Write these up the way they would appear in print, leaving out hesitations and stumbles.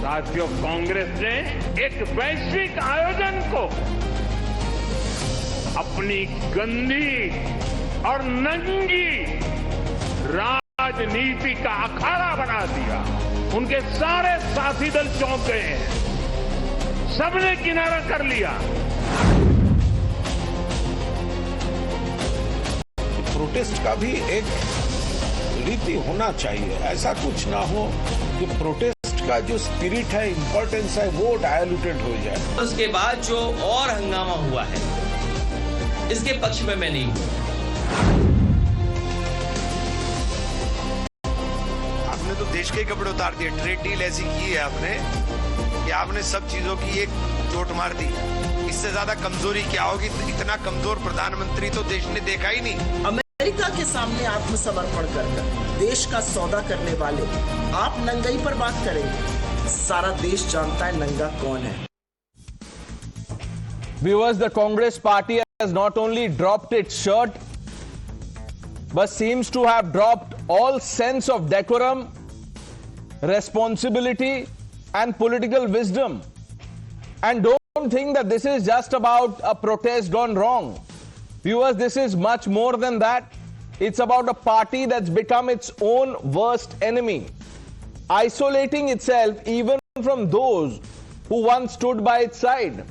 साथियों, कांग्रेस ने एक वैश्विक आयोजन को अपनी गंदी और नंगी राजनीति का अखाड़ा बना दिया। उनके सारे साथी दल चौंक गए हैं, सबने किनारा कर लिया। प्रोटेस्ट का भी एक रीति होना चाहिए, ऐसा कुछ ना हो कि प्रोटेस्ट का जो स्पिरिट है, इंपॉर्टेंस है, वो डायल्यूटेड हो जाए। उसके बाद जो और हंगामा हुआ है, इसके पक्ष में मैं नहीं हूं। आपने तो देश के कपड़े उतार दिए, ट्रेड डील ऐसी की है आपने कि आपने सब चीजों की एक चोट मार दी। इससे ज्यादा कमजोरी क्या होगी? इतना कमजोर प्रधानमंत्री तो देश ने देखा ही नहीं। अमेरिका के सामने आत्मसमर्पण कर देश का सौदा करने वाले आप नंगाई पर बात करेंगे। सारा देश जानता है नंगा कौन है। Viewers, the Congress party has not only dropped its shirt, but seems to have dropped all sense of decorum, responsibility, and political wisdom. And don't think that this is just about a protest gone wrong. Viewers, this is much more than that. It's about a party that's become its own worst enemy, isolating itself even from those who once stood by its side.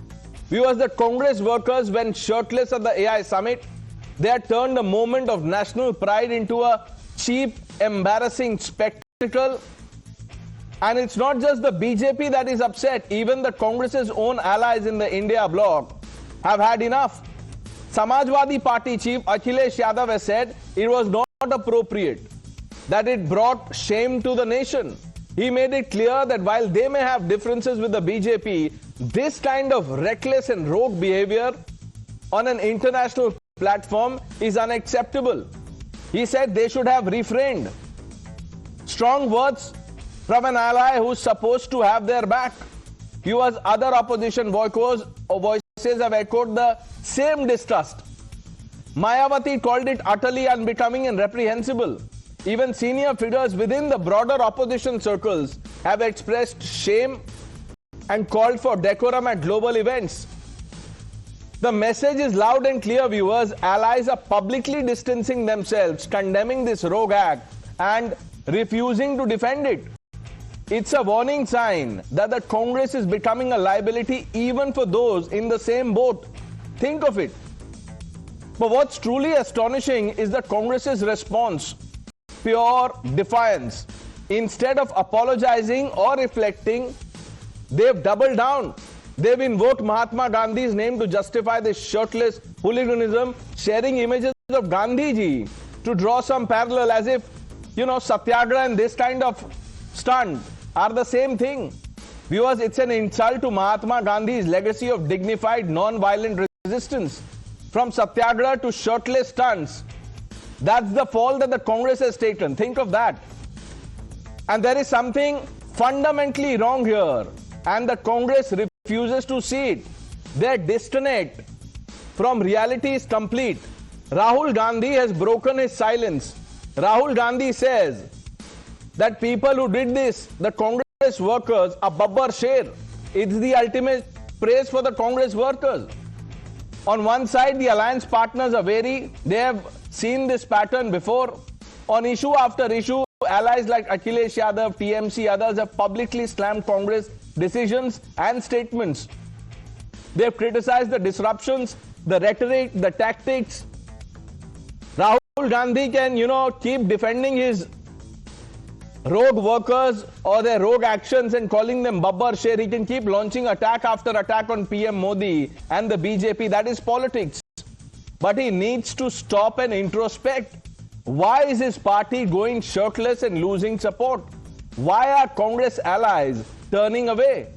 Viewers, the Congress workers went shirtless at the AI summit. They had turned a moment of national pride into a cheap, embarrassing spectacle. And it's not just the BJP that is upset. Even the Congress's own allies in the India bloc have had enough. Samajwadi Party chief Akhilesh Yadav has said it was not appropriate, that it brought shame to the nation. He made it clear that while they may have differences with the BJP, this kind of reckless and rogue behavior on an international platform is unacceptable. He said they should have refrained. Strong words from an ally who's supposed to have their back. Viewers, other opposition voices have echoed the same distrust. Mayawati called it utterly unbecoming and reprehensible. Even senior figures within the broader opposition circles have expressed shame and called for decorum at global events. The message is loud and clear, viewers. Allies are publicly distancing themselves, condemning this rogue act and refusing to defend it. It's a warning sign that the Congress is becoming a liability even for those in the same boat. Think of it. But what's truly astonishing is the Congress's response. Pure defiance. Instead of apologizing or reflecting, they've doubled down. They've invoked Mahatma Gandhi's name to justify this shirtless hooliganism, sharing images of Gandhi ji to draw some parallel as if, Satyagraha and this kind of stunt are the same thing. Viewers, it's an insult to Mahatma Gandhi's legacy of dignified, non-violent resistance. From Satyagraha to shirtless stunts, that's the fall that the Congress has taken. Think of that. And there is something fundamentally wrong here, and the Congress refuses to see it. Their disconnect from reality is complete. Rahul Gandhi has broken his silence. Rahul Gandhi says that people who did this, the Congress workers, are Babbar Sher. It's the ultimate praise for the Congress workers. On one side, the alliance partners are wary. They have seen this pattern before. On issue after issue, allies like Akhilesh Yadav, TMC, others have publicly slammed Congress decisions and statements. They have criticized the disruptions, the rhetoric, the tactics. Rahul Gandhi can, keep defending his rogue workers or their rogue actions and calling them Babbar Sher. He can keep launching attack after attack on PM Modi and the BJP. That is politics. But he needs to stop and introspect. Why is his party going shirtless and losing support? Why are Congress allies turning away?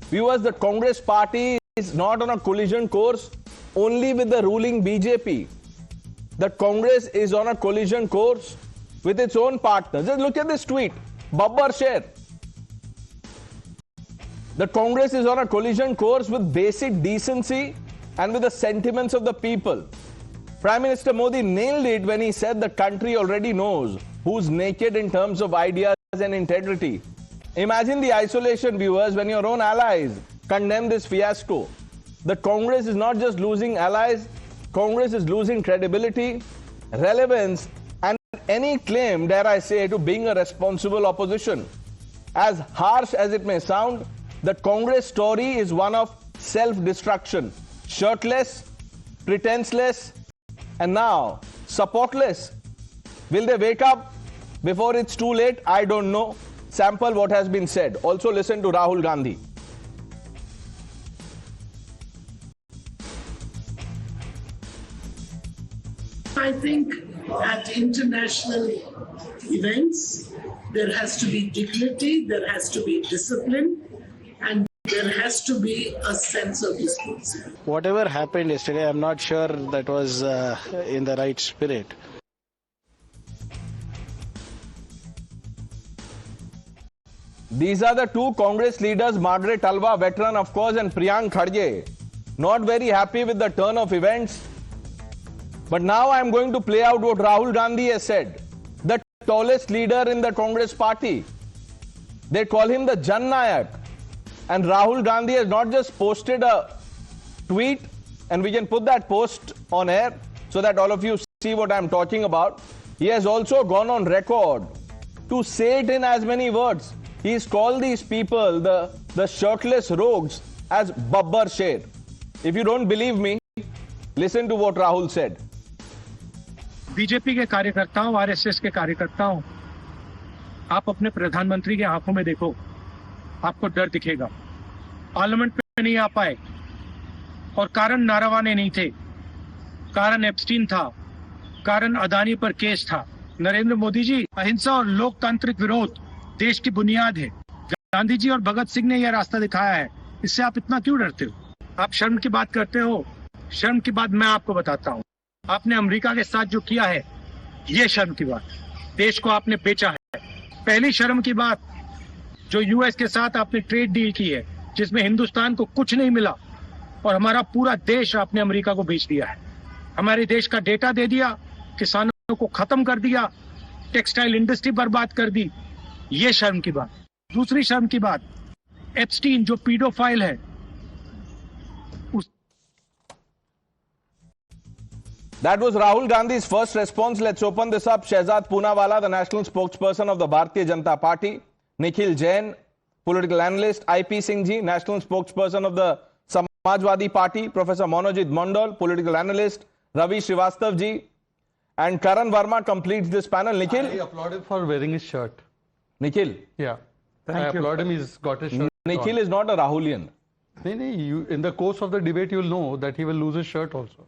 Viewers, the Congress party is not on a collision course only with the ruling BJP. The Congress is on a collision course with its own partners. Just look at this tweet. Babbar Sher. The Congress is on a collision course with basic decency and with the sentiments of the people. Prime Minister Modi nailed it when he said the country already knows who's naked in terms of ideas and integrity. Imagine the isolation, viewers, when your own allies condemn this fiasco. The Congress is not just losing allies, Congress is losing credibility, relevance, and any claim, dare I say, to being a responsible opposition. As harsh as it may sound, the Congress story is one of self-destruction. Shirtless, pretenseless, and now supportless. Will they wake up before it's too late? I don't know. Sample what has been said. Also listen to Rahul Gandhi. I think at international events, there has to be dignity, there has to be discipline, and there has to be a sense of responsibility. Whatever happened yesterday, I'm not sure that was in the right spirit. These are the two Congress leaders, Margaret Talva, veteran of course, and Priyank Khadge. Not very happy with the turn of events. But now I am going to play out what Rahul Gandhi has said. The tallest leader in the Congress party. They call him the Jan Nayak. And Rahul Gandhi has not just posted a tweet, and we can put that post on air so that all of you see what I am talking about. He has also gone on record to say it in as many words. He's called these people, the shirtless rogues, as Babbar Sher. If you don't believe me, listen to what Rahul said. BJP के कार्यकर्ताओं, RSS के कार्यकर्ताओं, आप अपने प्रधानमंत्री के आंखों में देखो, आपको डर दिखेगा। पार्लियामेंट में नहीं आ पाए और कारण नारावाने नहीं थे, कारण एप्स्टीन था, कारण अदानी पर केस था। नरेंद्र मोदी जी, अहिंसा और लोकतांत्रिक विरोध देश की बुनियाद है। गांधी जी और भगत सिंह ने यह रास्ता दिखाया है, इससे आप इतना क्यों डरते हो? आप शर्म की बात करते हो, शर्म की बात मैं आपको बताता हूँ। आपने अमेरिका के साथ जो किया है, ये शर्म की बात। देश को आपने बेचा है। पहली शर्म की बात, जो यूएस के साथ आपने ट्रेड डील की है, जिसमें हिंदुस्तान को कुछ नहीं मिला और हमारा पूरा देश आपने अमेरिका को बेच दिया है। हमारे देश का डेटा दे दिया, किसानों को खत्म कर दिया, टेक्सटाइल इंडस्ट्री बर्बाद कर दी। ये शर्म की बात। दूसरी शर्म की बात, एप्स्टीन जो पीडोफाइल है, That was Rahul Gandhi's first response. Let's open this up. Shehzad Poonawalla, the national spokesperson of the Bharatiya Janata Party. Nikhil Jain, political analyst. IP Singh ji, national spokesperson of the Samajwadi Party. Professor Monojit Mondal, political analyst. Ravi Srivastav ji. And Karan Verma completes this panel. Nikhil? I applaud him for wearing his shirt. Nikhil? Yeah. I applaud him. He's got his shirt. Nikhil is not a Rahulian. In the course of the debate, you will know that he will lose his shirt also.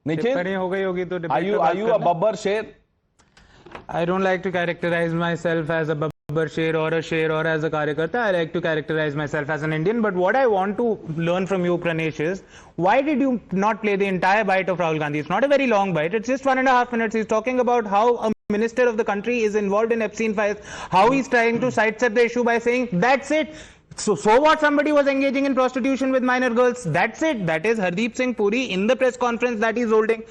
Nikhil, are you a Babbar Sher? I don't like to characterize myself as a Babbar Sher or a Sher or as a Karyakarta. I like to characterize myself as an Indian. But what I want to learn from you, Pranesh, is why did you not play the entire bite of Rahul Gandhi? It's not a very long bite. It's just 1.5 minutes. He's talking about how a minister of the country is involved in Epstein files, how he's trying to sidestep the issue by saying, that's it. So what, somebody was engaging in prostitution with minor girls? That's it. That is Hardeep Singh Puri in the press conference that he's holding.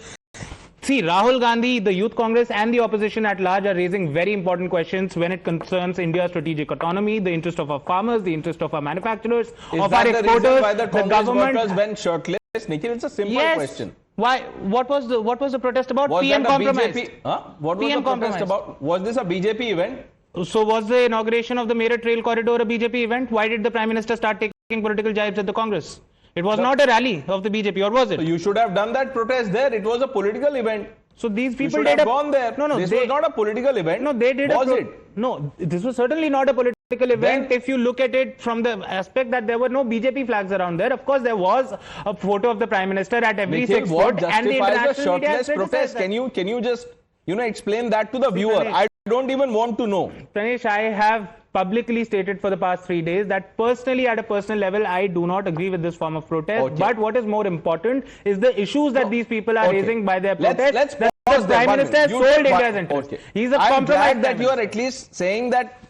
See, Rahul Gandhi, the Youth Congress and the opposition at large are raising very important questions when it concerns India's strategic autonomy, the interest of our farmers, the interest of our manufacturers, of our exporters, the reason why the Congress government workers went shirtless? Nikhil, it's a simple question. Why? What was the protest about? Was PM that a compromise. BJP? What was PM the protest about? Was this a BJP event? So was the inauguration of the Meerut Rail Corridor a BJP event? Why did the Prime Minister start taking political jibes at the Congress? It was not a rally of the BJP, or was it? So you should have done that protest there. It was a political event. So these people should have gone there. No, this was not a political event. No, they did. Was it? No, this was certainly not a political event. If you look at it from the aspect that there were no BJP flags around there, of course there was a photo of the Prime Minister at every Nikhil, 6 what foot, and the international media shirtless protest? Can you just explain that to the viewer? Pranesh, I don't even want to know. Pranesh, I have publicly stated for the past 3 days that personally, at a personal level, I do not agree with this form of protest. Okay. But what is more important is the issues that these people are raising by their protest. Let's the pause there. Prime Minister has sold India's interest. Okay. He's a I'm compromise. glad that you are at least saying that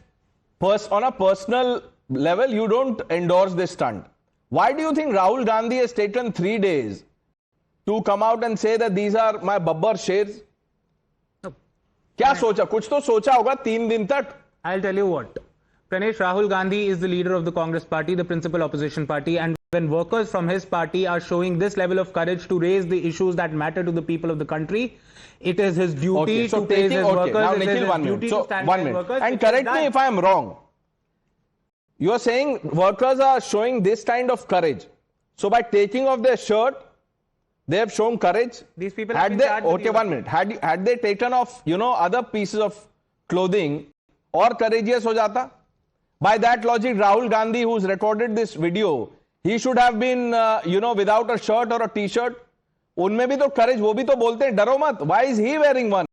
on a personal level, you don't endorse this stunt. Why do you think Rahul Gandhi has taken 3 days to come out and say that these are my Babbar Shers? क्या सोचा? कुछ तो सोचा होगा 3 दिन तक. I'll tell you what. Pranesh, Rahul Gandhi is the leader of the Congress party, the principal opposition party, and when workers from his party are showing this level of courage to raise the issues that matter to the people of the country, it is his duty to praise his workers. Now, it is Nikhil, his 1 minute. duty So, to stand 1 by minute. workers. And correct me if I am wrong. You are saying workers are showing this kind of courage. So by taking off their shirt, they have shown courage. These people had have they, been charged with okay, the 1 minute. Had they taken off, other pieces of clothing, or courageous ho jata? By that logic, Rahul Gandhi, who's recorded this video, he should have been, without a shirt or a t-shirt. Unme bhi to courage, wo bhi to bolte hain, daro mat. Why is he wearing one?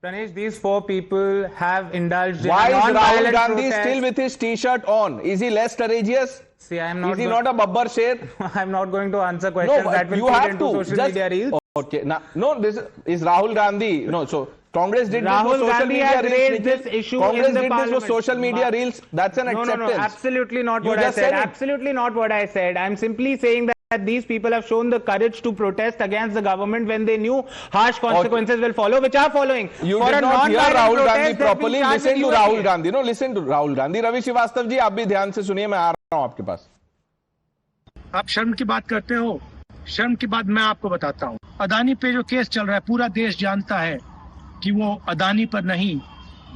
Pranesh, these 4 people have indulged Why in a is Rahul non-violent Gandhi protest. still with his t-shirt on? Is he less courageous? See, I am not. Is he not a babbar sher? I'm not going to answer questions No, that will you feed have into to. social Just, media reels. Okay, no, this is Rahul Gandhi. No, so Congress did Rahul this for social Gandhi media has reels. raised Nikhil. this issue Congress in the did this parliament. for social media reels. That's an acceptance. No, absolutely not You what I just said. said it. Absolutely not what I said. I'm simply saying that these people have shown the courage to protest against the government when they knew harsh consequences will follow, which are following. You For did a not hear non-violent Rahul protest, Gandhi they've been properly. charged Listen to with Rahul UAP. Gandhi. No, listen to Rahul Gandhi. Ravi Srivastava ji, आप भी ध्यान से सुनिए, मैं आ रहा हूं आपके पास. आप शर्म की बात करते हो, शर्म की बात मैं आपको बताता हूँ. अदानी पे जो केस चल रहा है, पूरा देश जानता है कि वो अदानी पर नहीं,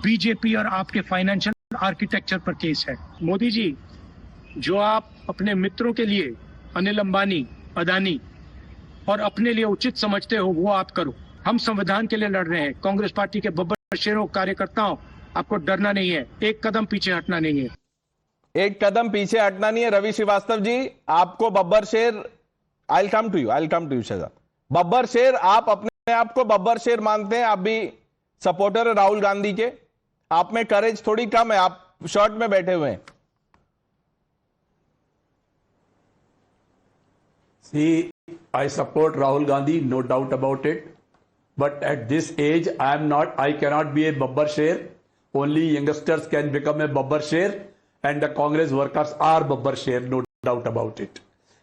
बीजेपी और आपके फाइनेंशियल आर्किटेक्चर पर केस है. मोदी जी, जो आप अपने मित्रों के लिए अनिल अंबानी, अदानी और अपने लिए उचित समझते हो, वो आप करो. हम संविधान के लिए लड़ रहे हैं. कांग्रेस पार्टी के बब्बर शेरों कार्यकर्ताओं, आपको डरना नहीं है, एक कदम पीछे हटना नहीं है. एक कदम पीछे हटना नहीं है. रवि श्रीवास्तव जी, आपको बब्बर शेर, I come to you Shehzad. बब्बर शेर, आप अपने आप को बब्बर शेर मानते हैं? आप भी सपोर्टर है राहुल गांधी के? आप में करेज थोड़ी कम है, आप शर्ट में बैठे हुए हैं. See, I support Rahul Gandhi, no doubt about it. But at this age, I cannot be a babbar sher. Only youngsters can become a babbar sher, and the Congress workers are babbar sher, no doubt about it.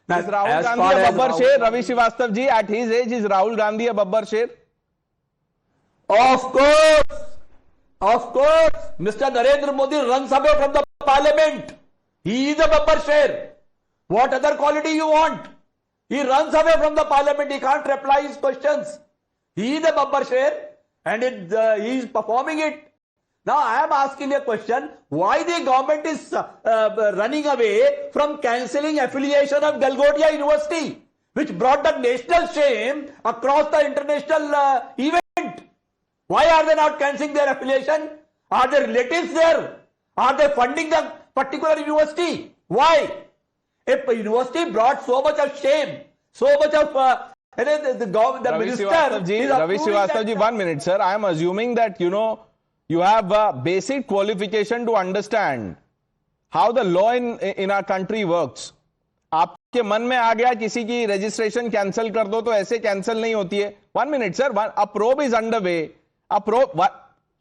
Now, is Rahul Gandhi a babbar sher? Ravi Srivastava ji, at his age, is Rahul Gandhi a babbar sher? Of course, Mr. Narendra Modi runs away from the parliament. He is a babbar sher. What other quality you want? He runs away from the parliament. He can't reply his questions. He is a babbar sher, and he is performing it. Now I am asking a question: why the government is running away from cancelling affiliation of Galgodia University, which brought the national shame across the international event? Why are they not cancelling their affiliation? Are their relatives there? Are they funding the particular university? Why? If a university brought so much of shame, so much of the minister. Ravi Srivastava ji, 1 minute, sir. I am assuming that you have a basic qualification to understand how the law in our country works. आपके मन में आ गया किसी की registration cancel कर दो, तो ऐसे कैंसिल नहीं होती है. 1 minute, sir. A probe is underway.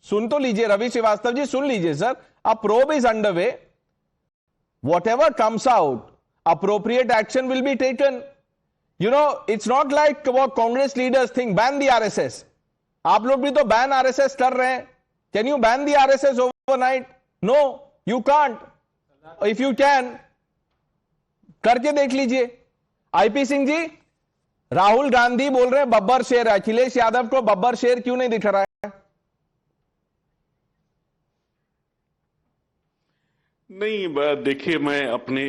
सुन तो लीजिए रवि श्रीवास्तव जी, सुन लीजिए sir. A probe is underway. Whatever comes out, appropriate action will be taken. It's not like what Congress leaders think, ban the RSS. आप लोग भी तो ban RSS कर रहे हैं. Can you ban the RSS overnight? No, you can't. If you can, करके देख लीजिए. आईपी सिंह जी, राहुल गांधी बोल रहे हैं बब्बर शेर है. अखिलेश यादव को बब्बर शेर क्यों नहीं दिख रहा है? नहीं, देखिए, मैं अपने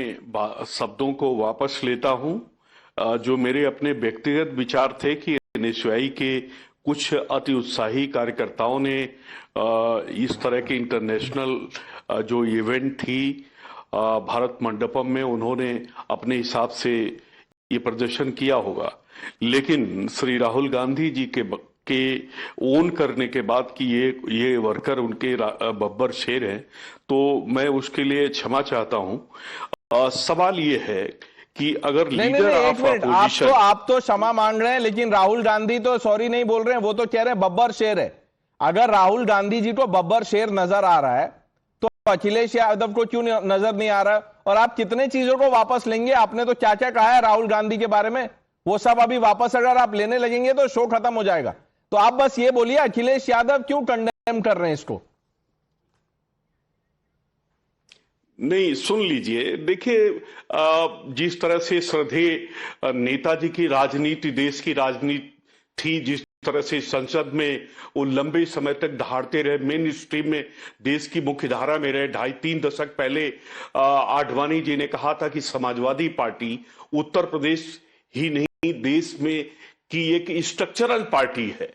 शब्दों को वापस लेता हूं. जो मेरे अपने व्यक्तिगत विचार थे कि एनएसयूआई के कुछ अति उत्साही कार्यकर्ताओं ने इस तरह के इंटरनेशनल जो इवेंट थी भारत मंडपम में, उन्होंने अपने हिसाब से ये प्रदर्शन किया होगा. लेकिन श्री राहुल गांधी जी के ओन करने के बाद कि ये वर्कर उनके बब्बर शेर हैं, तो मैं उसके लिए क्षमा चाहता हूं. सवाल ये है कि अगर लीडर ऑफ अपोजिशन, आप तो क्षमा मांग रहे हैं, लेकिन राहुल गांधी तो सॉरी नहीं बोल रहे हैं. वो तो कह रहे हैं बब्बर शेर है. अगर राहुल गांधी जी को बब्बर शेर नजर आ रहा है, तो अखिलेश यादव को क्यों नजर नहीं आ रहा है? और आप कितने चीजों को वापस लेंगे? आपने तो क्या क्या कहा है राहुल गांधी के बारे में, वो सब अभी वापस अगर आप लेने लगेंगे तो शो खत्म हो जाएगा. तो आप बस ये बोलिए, अखिलेश यादव क्यों कंडेम कर रहे हैं इसको? नहीं, सुन लीजिए, देखिए जिस तरह से श्रद्धेय नेताजी की राजनीति, देश की राजनीति थी, जिस तरह से संसद में वो लंबे समय तक दहाड़ते रहे, मेन स्ट्रीम में देश की मुख्य धारा में रहे, 2.5-3 दशक पहले आडवाणी जी ने कहा था कि समाजवादी पार्टी उत्तर प्रदेश ही नहीं देश में की एक स्ट्रक्चरल पार्टी है।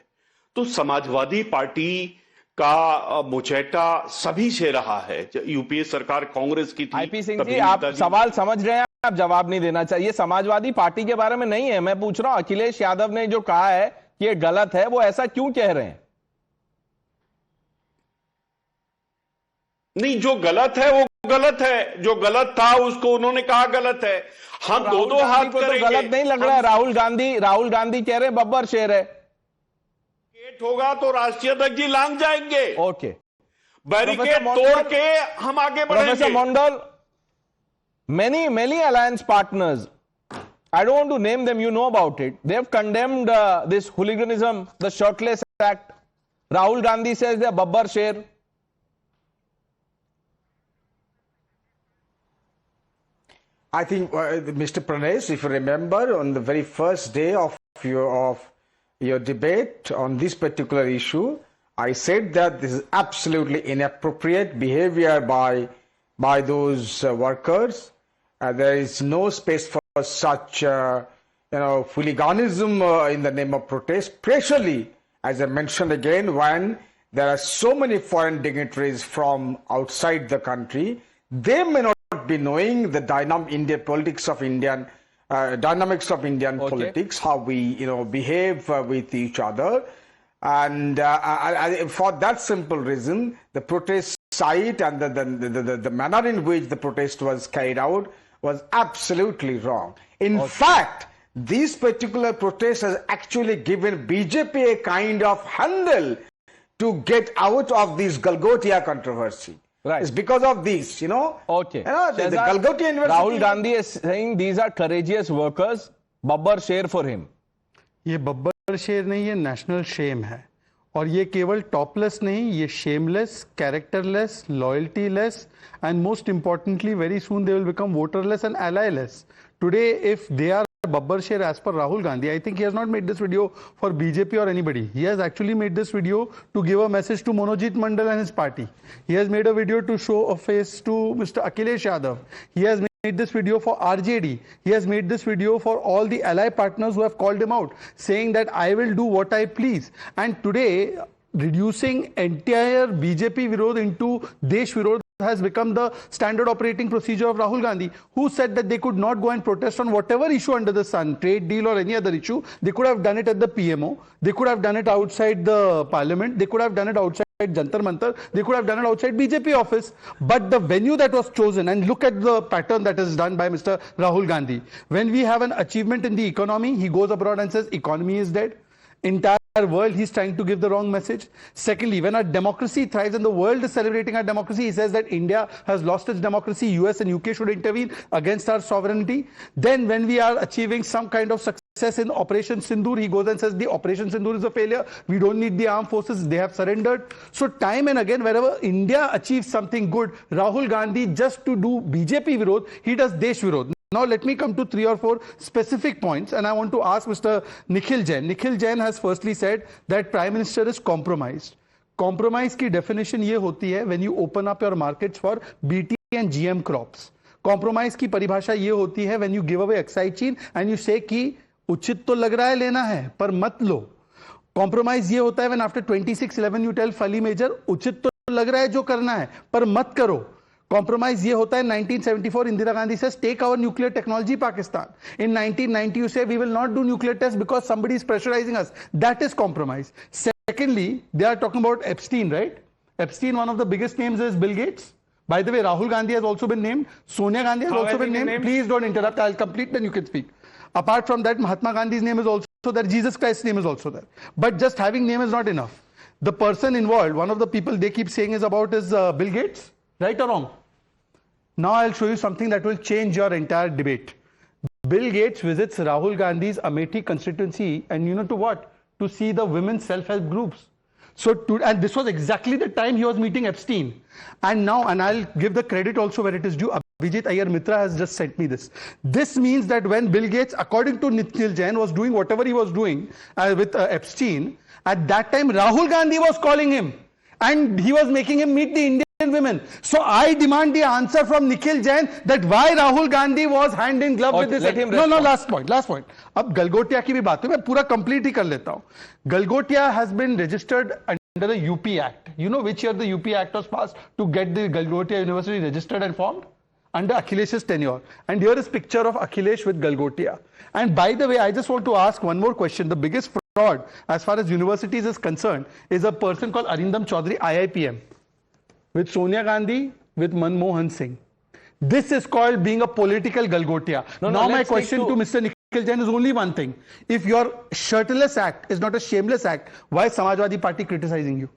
तो समाजवादी पार्टी का मुचैटा सभी से रहा है। यूपीए सरकार कांग्रेस की थी। आईपी सिंह जी, आप सवाल समझ रहे हैं, आप जवाब नहीं देना चाहिए। समाजवादी पार्टी के बारे में नहीं है, मैं पूछ रहा हूं अखिलेश यादव ने जो कहा है कि ये गलत है, वो ऐसा क्यों कह रहे हैं? नहीं, जो गलत है वो गलत है, जो गलत था उसको उन्होंने कहा गलत है। हम दो हाथ करेंगे। तो गलत नहीं लग रहा है। राहुल गांधी कह रहे बब्बर शेर है। होगा तो राष्ट्रीय अध्यक्ष जी लांग जाएंगे। ओके, बैरिकेड तोड़ के हम आगे बढ़ेंगे। Professor Mandal, many alliance partners, I don't want to name them, you know about it, they have condemned this hooliganism, the shirtless act. Rahul Gandhi says they're babbar sher. I think Mr. Pranesh, if you remember, on the very first day of your debate on this particular issue, I said that this is absolutely inappropriate behavior by those workers. There is no space for such hooliganism in the name of protest, especially, as I mentioned again, when there are so many foreign dignitaries from outside the country. They may not be knowing the dynamics of Indian politics, how we behave with each other, and for that simple reason, the protest site and the manner in which the protest was carried out was absolutely wrong. In fact, this particular protest has actually given BJP a kind of handle to get out of this Galgotia controversy. Right. It's because of this, Okay. The Galgotia University. Rahul Gandhi is saying these are courageous workers. Babbar शेर for him. ये बब्बर शेर नहीं, ये national Shem है। और ये केवल topless नहीं, ये shameless, characterless, loyaltyless, and most importantly, very soon they will become voterless and allyless. Today, if they are Babbar Sher as per Rahul Gandhi, I think he has not made this video for BJP or anybody. He has actually made this video to give a message to Monojit Mandal and his party. He has made a video to show a face to Mr. Akhilesh Yadav. He has made this video for RJD. He has made this video for all the ally partners who have called him out, saying that I will do what I please. And today, reducing entire BJP Virod into Desh Virod has become the standard operating procedure of Rahul Gandhi, who said that they could not go and protest on whatever issue under the sun, trade deal or any other issue. They could have done it at the PMO. They could have done it outside the parliament. They could have done it outside Jantar Mantar. They could have done it outside BJP office. But the venue that was chosen, and look at the pattern that is done by Mr. Rahul Gandhi. When we have an achievement in the economy, he goes abroad and says economy is dead. Entire world, he's trying to give the wrong message. Secondly, when our democracy thrives and the world is celebrating our democracy, he says that India has lost its democracy, US and UK should intervene against our sovereignty. Then when we are achieving some kind of success in Operation Sindoor, he goes and says the Operation Sindoor is a failure, we don't need the armed forces, they have surrendered. So time and again, wherever India achieves something good, Rahul Gandhi, just to do BJP Virod, he does Desh Virod. Now let me come to 3 or 4 specific points, and I want to ask Mr. Nikhil Jain. Nikhil Jain has firstly said that Prime Minister is compromised. Compromise की definition ये होती है when you open up your markets for BT and GM crops. Compromise की परिभाषा ये होती है when you give away excise chain and you say कि उचित तो लग रहा है लेना है पर मत लो. Compromise ये होता है when after 26/11 you tell Fali Major उचित तो लग रहा है जो करना है पर मत करो. Compromise ये होता है 1974 Indira Gandhi says take our nuclear technology Pakistan. In 1990 you say we will not do nuclear tests because somebody is pressurizing us. That is compromise. Secondly, they are talking about Epstein, right? Epstein, one of the biggest names is Bill Gates. By the way, Rahul Gandhi has also been named. Sonia Gandhi has also been named. Please don't interrupt. I'll complete, then you can speak. Apart from that, Mahatma Gandhi's name is also there. Jesus Christ's name is also there. But just having name is not enough. The person involved, one of the people they keep saying is Bill Gates. Right or wrong? Now I'll show you something that will change your entire debate. Bill Gates visits Rahul Gandhi's Amethi constituency, and you know to what? To see the women's self-help groups. And this was exactly the time he was meeting Epstein. And now, and I'll give the credit also where it is due, Abhijit Iyer Mitra has just sent me this. This means that when Bill Gates, according to Nikhil Jain, was doing whatever he was doing with Epstein, at that time Rahul Gandhi was calling him and he was making him meet the Indian women. So I demand the answer from Nikhil Jain that why Rahul Gandhi was hand in glove with this. No, last point. अब गलगोटिया की भी बात है, मैं पूरा complete ही कर लेता हूँ. Galgotia has been registered under the UP Act. You know which year the UP Act was passed to get the Galgotia University registered and formed? Under Akhilesh's tenure. And here is picture of Akhilesh with Galgotia. And by the way, I just want to ask one more question. The biggest fraud as far as universities is concerned is a person called Arindam Chaudhary, IIPM, with Sonia Gandhi, with Manmohan Singh. This is called being a political Galgotia. Now my question to Mr. Nikhil Jain is only one thing. If your shirtless act is not a shameless act, why is Samajwadi Party criticizing you?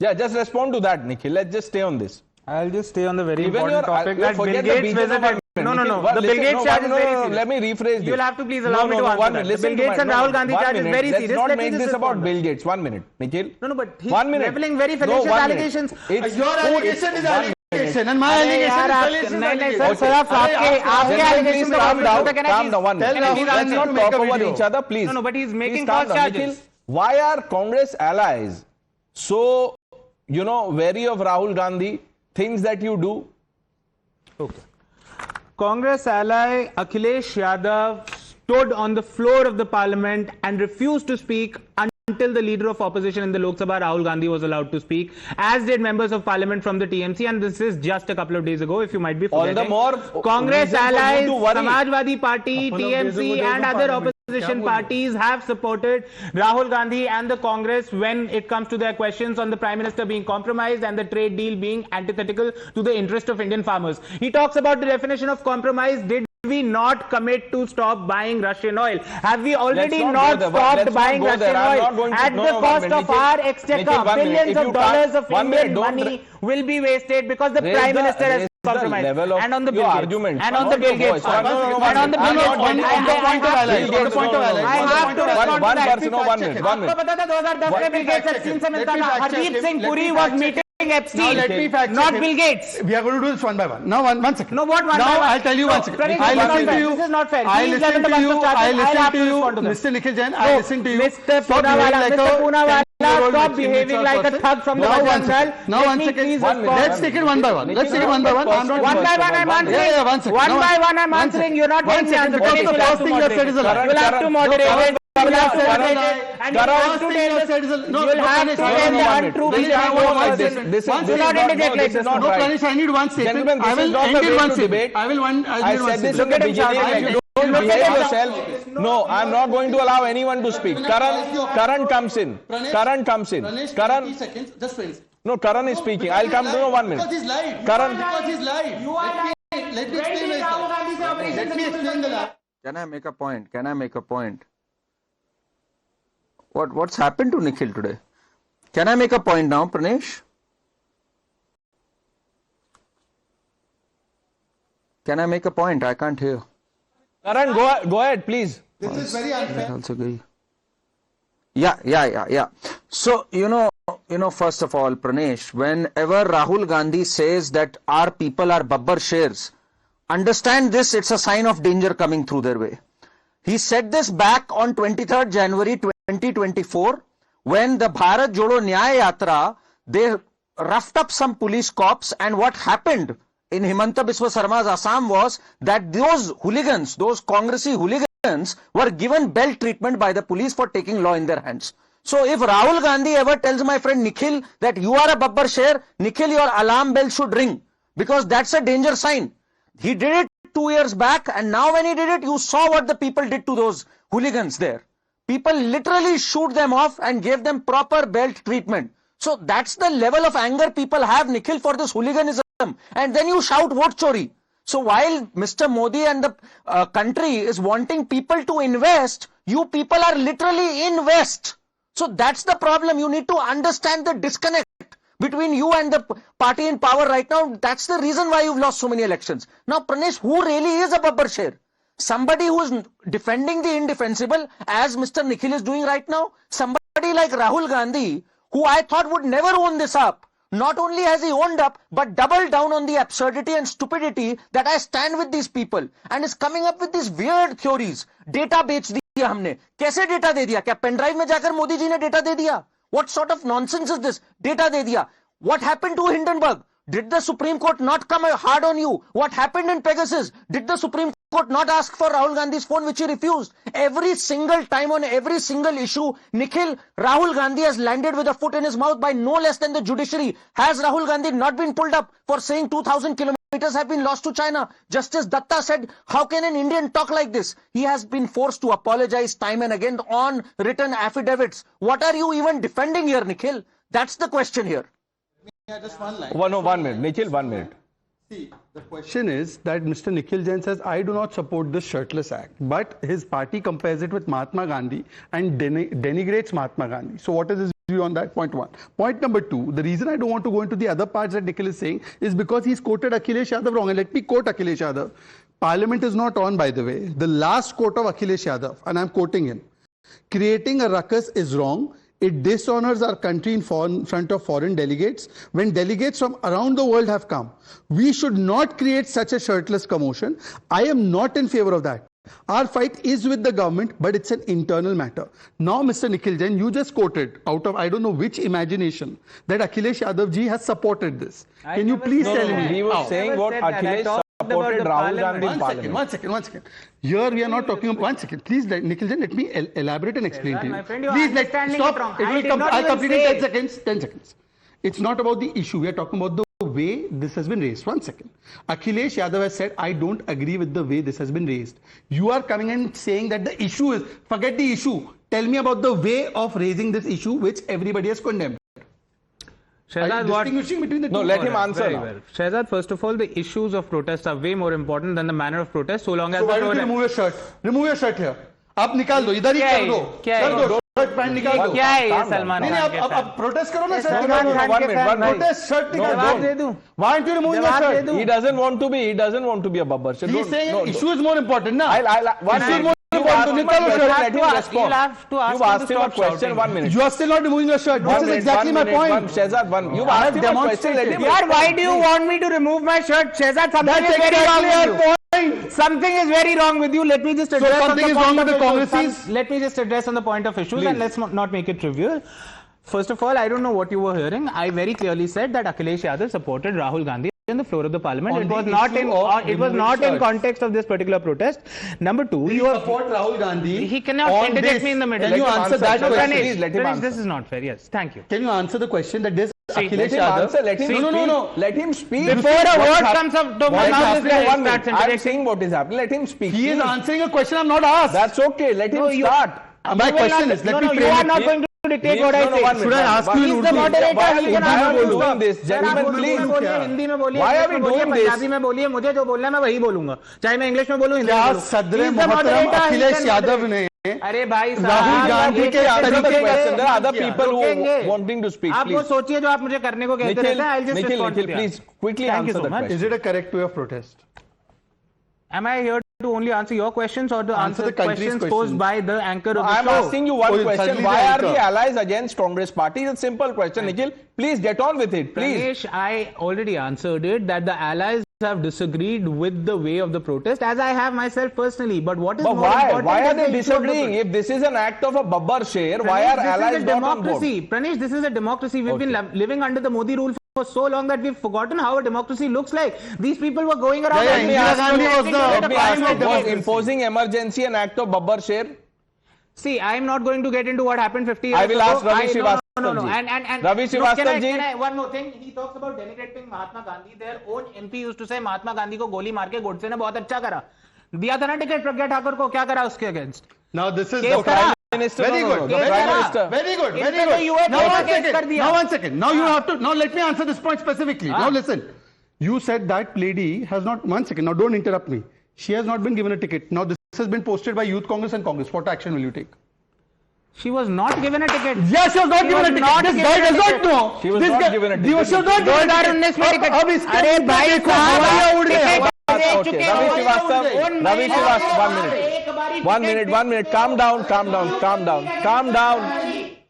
Yeah, just respond to that, Nikhil. Let's just stay on this. I'll just stay on the very Even important topic that Bill Gates visited. No. The Bill Gates charge is very serious. Let me rephrase this. You'll have to please allow me to answer that. The Bill Gates and Rahul Gandhi charge is very serious. Let's not make this about Bill Gates. 1 minute, Nikhil. No, but he's 1 minute. leveling very fallacious allegations. Your allegation is allegation and my allegation is Calm down. 1 minute. Let's not talk over each other, please. No, but he's making false charges. Why are Congress allies so, wary of Rahul Gandhi? Things that you do? Okay. Congress ally Akhilesh Yadav stood on the floor of the parliament and refused to speak until the leader of opposition in the Lok Sabha, Rahul Gandhi, was allowed to speak, as did members of parliament from the TMC, and this is just a couple of days ago, if you might be forgetting. All the more Congress allies, Samajwadi Party, TMC and other opposition parties have supported Rahul Gandhi and the Congress when it comes to their questions on the Prime Minister being compromised and the trade deal being antithetical to the interest of Indian farmers. He talks about the definition of compromise. Did we not commit to stop buying Russian oil? Have we already not stopped buying Russian oil at the cost of our exchequer? Billions of dollars of Indian money will be wasted because the Prime Minister has compromised. And on the Bill Gates. And on the Bill Gates. And on the Bill Gates. I have to respond to that. 1 minute. आपको पता था 2010 में Bill Gates Epstein से मिलता था. Hardeep Singh Puri was meeting Epstein, not Bill Gates. We are going to do this one by one. Now, one second. No, what one now, by one? I'll tell you one second. I listen to you. This is not fair. I listen to you, Mr. Nikhil Jain. I listen to you. Mr. Poonawala, stop behaving like a thug from the jungle. Now, one second. Let's take it one by one. One by one, I'm answering. Yeah, 1 second. One by one, I'm answering. You're not getting the answer. The first thing you have said is a lie. You'll have to moderate. You have to moderate it. And you have to tell us. You'll have to tell the untrue person. This Do not interject like this. No, Pranish, I need one statement. Gentlemen, I will end in one statement. I said this in the beginning. You don't behave yourself. No, I'm not going to allow anyone to speak. Karan comes in. Karan. Just finish. No, Karan is speaking. I'll come to 1 minute. Because he's live. Karan. Because he's live. You are lying. Let me explain myself. Let me explain the lie. Can I make a point? What's happened to Nikhil today? Can I make a point now, Pranesh? Can I make a point? I can't hear. Karan, go ahead, please. This is very unfair. Yeah. So, first of all, Pranesh, whenever Rahul Gandhi says that our people are Babbar Shers, understand this, it's a sign of danger coming through their way. He said this back on 23rd January 2024 when the Bharat Jodo Nyaya Yatra, they roughed up some police cops, and what happened in Himanta Biswa Sarma's Assam was that those hooligans, those Congressy hooligans were given belt treatment by the police for taking law in their hands. So if Rahul Gandhi ever tells my friend Nikhil that you are a Babbar Sher, Nikhil, your alarm bell should ring, because that's a danger sign. He did it 2 years back, and now when he did it, you saw what the people did to those hooligans there. People literally shoot them off and gave them proper belt treatment. So that's the level of anger people have, Nikhil, for this hooliganism. And then you shout vote chori. So while Mr. Modi and the country is wanting people to invest, you people are literally in West. So that's the problem. You need to understand the disconnect between you and the party in power right now. That's the reason why you've lost so many elections. Now, Pranesh, who really is a Babbar Sher? Somebody who is defending the indefensible, as Mr. Nikhil is doing right now. Somebody like Rahul Gandhi, who I thought would never own this up, not only has he owned up, but doubled down on the absurdity and stupidity that I stand with these people and is coming up with these weird theories. Data बेच दिया हमने. कैसे data दे दिया? क्या pen drive में जाकर मोदी जी ने data दे दिया? What sort of nonsense is this? Data दे दिया. What happened to Hindenburg? Did the Supreme Court not come hard on you? What happened in Pegasus? Did the Supreme Court not ask for Rahul Gandhi's phone, which he refused? Every single time on every single issue, Nikhil, Rahul Gandhi has landed with a foot in his mouth by no less than the judiciary. Has Rahul Gandhi not been pulled up for saying 2,000 kilometers have been lost to China? Justice Datta said, how can an Indian talk like this? He has been forced to apologize time and again on written affidavits. What are you even defending here, Nikhil? That's the question here. Just one line. 1 minute. Nikhil, 1 minute. See, the question is that Mr. Nikhil Jain says, I do not support the Shirtless Act, but his party compares it with Mahatma Gandhi and denigrates Mahatma Gandhi. So what is his view on that? Point one. Point number two, the reason I don't want to go into the other parts that Nikhil is saying is because he's quoted Akhilesh Yadav wrong. And let me quote Akhilesh Yadav. Parliament is not on, by the way. The last quote of Akhilesh Yadav, and I'm quoting him, creating a ruckus is wrong. It dishonors our country in front of foreign delegates. When delegates from around the world have come, we should not create such a shirtless commotion. I am not in favor of that. Our fight is with the government, but it's an internal matter. Now, Mr. Nikhil Jain, you just quoted out of I don't know which imagination that Akhilesh Yadav ji has supported this. Can you please tell me? He was saying what Akhilesh supported Rahul Gandhi in Parliament. One second. Here we are not talking about 1 second. Please, Nikhil Jain, let me elaborate and explain to you. My friend, you Please, stop. I'll complete in 10 seconds. 10 seconds. It's not about the issue. We are talking about the way this has been raised. 1 second. Akhilesh Yadav has said, I don't agree with the way this has been raised. You are coming and saying that the issue is, forget the issue. Tell me about the way of raising this issue, which everybody has condemned. Shehzad, distinguishing between the two? No, let him answer very now. well. Shehzad, first of all, the issues of protest are way more important than the manner of protest, so long as So the why don't you remove your shirt? Remove your shirt here. आप निकाल दो, इधर ही कर दो. कर दो, shirt pant निकाल दो. क्या है ये सलमान नहीं खान के आप प्रोटेस्ट करो ना. सलमान खान के फैन भाई. प्रोटेस्ट शर्ट निकाल जवाब दे दूं. Why aren't you removing your shirt? He doesn't want to be a babbar. So He's saying issue is more important, na? One minute. You asked him a question, let him respond. You've asked him a question, 1 minute. You are still not removing your shirt. This is exactly my point. Shehzad, you've asked him a question, let him Yaar, why do you want me to remove my shirt? Shehzad, something is very wrong with you. Something is very wrong with you. Let me just address something is wrong with the Congress. Let me just address on the point of issues and let's not make it trivial. First of all, I don't know what you were hearing. I very clearly said that Akhilesh Yadav supported Rahul Gandhi on the floor of the parliament. It was not in context of this particular protest. Number two, you support Rahul Gandhi. He cannot interject me in the middle. Can you answer that question? Please, let him answer. This is not fair. Yes, thank you. Can you answer the question that this Akhilesh Yadav? Let him speak. No. Let him speak. Before a word comes up to my mouth, I'm saying what is happening. Let him speak. He is answering a question I'm not asked. That's okay. Let him start. My question is, let me frame it. You are not going to dictate what I say. Should I ask you in He's the moderator. Why are we doing this? Gentlemen, please. Hindi में बोलिए, Why are we doing this? Punjabi में बोलिए, मुझे जो बोलना है मैं वही बोलूंगा, चाहे मैं इंग्लिश में बोलूं, हिंदी में बोलूं. सदर मोहतरम अखिलेश यादव ने अरे भाई राहुल गांधी के there are other people who wanting to speak. आप वो सोचिए जो आप मुझे करने को कहते रहते हैं. I'll just respond to Nikhil, please quickly answer the question. Is it a correct way of protest? Am I here to only answer your questions or to answer the country's questions questions posed by the anchor of the I'm show? asking you one question. suddenly Why the are anchor. the allies against Congress party? It's a simple question, Nikhil. Please get on with it, please. Pranesh, I already answered it that the allies have disagreed with the way of the protest, as I have myself personally. But what is more important? Why are is they the issue of the disagreeing? If this is an act of a babbar share, why are allies not on board? Pranesh, this is a democracy. We've been living under the Modi rule for so long that we've forgotten how a democracy looks like. These people were going around. Let me ask you, was imposing emergency an act of babbar share? See, I am not going to get into what happened 50 years ago. I will ask Ravi Srivastava. No. And Ravi Srivastava ji. One more thing. He talks about denigrating Mahatma Gandhi. Their own MP used to say Mahatma Gandhi को गोली मार के गोडसे ने बहुत अच्छा करा. दिया था ना टिकट प्रज्ञा ठाकुर को, क्या करा उसके against? Now this is the Prime Minister. Very good. Very good. Now 1 second. Now you have to. Now let me answer this point specifically. Now listen. You said that lady has not. 1 second. Now don't interrupt me. She has not been given a ticket. Now this has been posted by Youth Congress and Congress. What action will you take? She was not given a ticket. Yes, she was not given a ticket. This guy does not know. She was not given a ticket. She was not given a ticket. 2019 में ticket. अब इसके अरे भाई साहब उड़ गया. Okay, Ravi Srivastava, 1 minute. Calm down.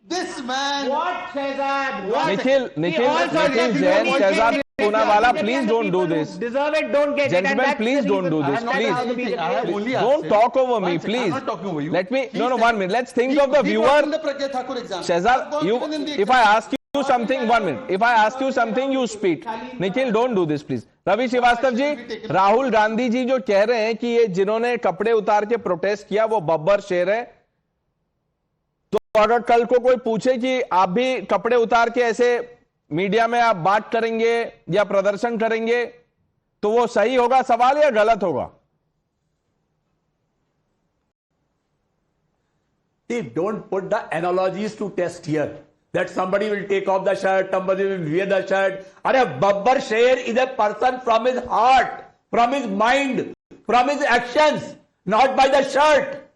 This What, Shehzad? What? Nikhil Jain, Shehzad Poonawalla, please don't do this. Deserve it, don't get Gentlemen, it. And please don't do this, please. Don't talk over me, please. I'm not talking over you. Let me, no, 1 minute. Let's think of the viewer. Shehzad, if I ask you something, 1 minute. If I ask you something, you speak. Nikhil, don't do this, please. Ravi Shrivastava जी, राहुल गांधी जी जो कह रहे हैं कि ये जिन्होंने कपड़े उतार के प्रोटेस्ट किया वो बब्बर शेर है, तो अगर कल को कोई पूछे कि आप भी कपड़े उतार के ऐसे मीडिया में आप बात करेंगे या प्रदर्शन करेंगे, तो वो सही होगा सवाल या गलत होगा? Don't put the analogies to test here. That somebody will take off the shirt, somebody will wear the shirt. Babbar Sher is a person from his heart, from his mind, from his actions, not by the shirt.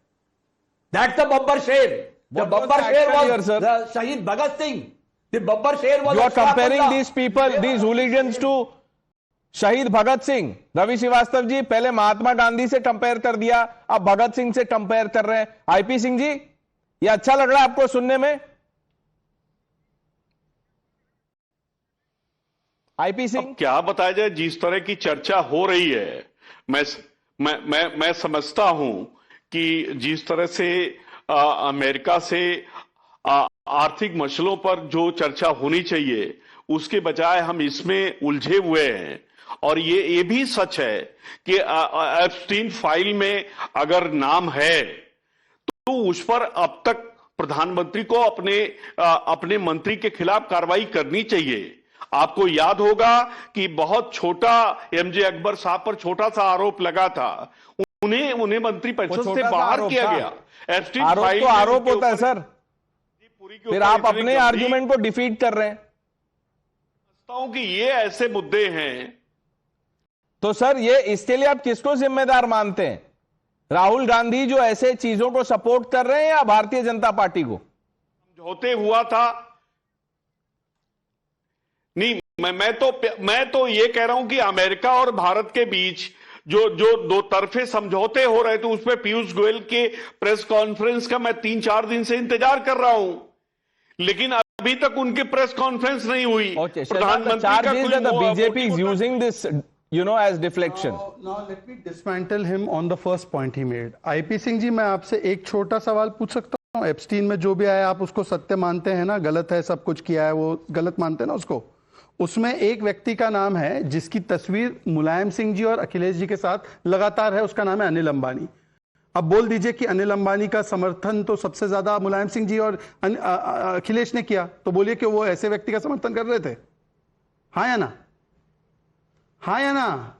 That's the Babbar Sher. The Babbar Sher was the Shahid Bhagat Singh. The Babbar Sher was. You are comparing these people, these hooligans to शहीद भगत सिंह. रवि श्रीवास्तव जी, पहले महात्मा गांधी से compare कर दिया, अब भगत सिंह से compare कर रहे हैं. आईपी सिंह जी, ये अच्छा लग रहा है आपको सुनने में? आईपी सिंह, क्या बताया जाए, जिस तरह की चर्चा हो रही है, मैं समझता हूं कि जिस तरह से अमेरिका से आर्थिक मसलों पर जो चर्चा होनी चाहिए उसके बजाय हम इसमें उलझे हुए हैं. और ये भी सच है कि एप्स्टीन फाइल में अगर नाम है तो उस पर अब तक प्रधानमंत्री को अपने मंत्री के खिलाफ कार्रवाई करनी चाहिए. आपको याद होगा कि बहुत छोटा एमजे अकबर साहब पर छोटा सा आरोप लगा था, उन्हें मंत्री परिषद से बाहर किया गया. एप्स्टीन आरोप फाइल तो आरोप होता है सर. फिर आप अपने आर्ग्यूमेंट को डिफीट कर रहे हैं. समझता हूं कि ये ऐसे मुद्दे हैं. तो सर ये इसके लिए आप किसको जिम्मेदार मानते हैं? राहुल गांधी जो ऐसे चीजों को सपोर्ट कर रहे हैं या भारतीय जनता पार्टी को? समझौते हुआ था नहीं. मैं तो ये कह रहा हूं कि अमेरिका और भारत के बीच जो दो तरफे समझौते हो रहे थे उसमें पीयूष गोयल के प्रेस कॉन्फ्रेंस का मैं 3-4 दिन से इंतजार कर रहा हूं, लेकिन अभी तक उनकी प्रेस कॉन्फ्रेंस नहीं हुई. प्रधानमंत्री का BJP is using this as deflection. Now let me dismantle him on the first point he made. IP Singh ji, मैं आपसे एक छोटा सवाल पूछ सकता हूं? एप्स्टीन में जो भी आया आप उसको सत्य मानते हैं ना? गलत है, सब कुछ किया है वो गलत मानते हैं ना उसको? उसमें एक व्यक्ति का नाम है जिसकी तस्वीर मुलायम सिंह जी और अखिलेश जी के साथ लगातार है, उसका नाम है अनिल अंबानी. अब बोल दीजिए कि अनिल अंबानी का समर्थन तो सबसे ज्यादा मुलायम सिंह जी और अखिलेश ने किया, तो बोलिए कि वो ऐसे व्यक्ति का समर्थन कर रहे थे? हाँ या ना? हाँ या ना?